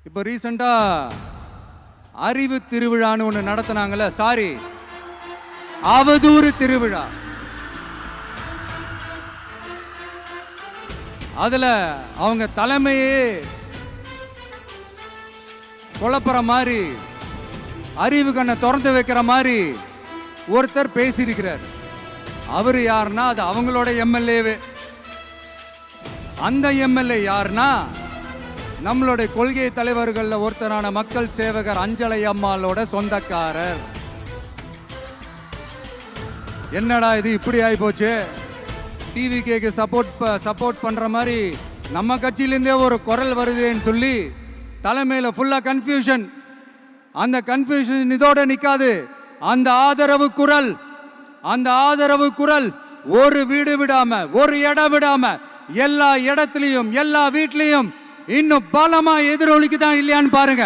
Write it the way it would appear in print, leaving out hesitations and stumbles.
இப்போ ரீசெண்டா அறிவு திருவிழான்னு ஒன்று நடத்தினாங்கல்ல, சாரி அவதூறு திருவிழா. அதுல அவங்க தலைமையே குழப்புற மாதிரி, அறிவு கண்ணை திறந்து வைக்கிற மாதிரி ஒருத்தர் பேசியிருக்கிறார். அவரு யாருன்னா அது அவங்களோட எம்எல்ஏவே. அந்த எம்எல்ஏ யாருன்னா நம்மளுடைய கொள்கை தலைவர்கள் ஒருத்தரான மக்கள் சேவகர் அஞ்சலை அம்மாளோட சொந்தக்காரர். என்னடா இது இப்படி ஆகி போச்சு? டிவிகேக்கு சப்போர்ட் பண்ற மாதிரி நம்ம கட்சியிலேருந்தே ஒரு குரல் வருதுன்னு சொல்லி தலைமையில ஃபுல்லா கன்ஃபியூஷன். அந்த கன்ஃபியூஷன் இதோட நிக்காது. அந்த ஆதரவு குரல் ஒரு வீடு விடாம, ஒரு இடம் விடாம, எல்லா இடத்துலயும், எல்லா வீட்லயும் இன்னும் பலமா எதிரொலிக்குதான் இல்லையான்னு பாருங்க.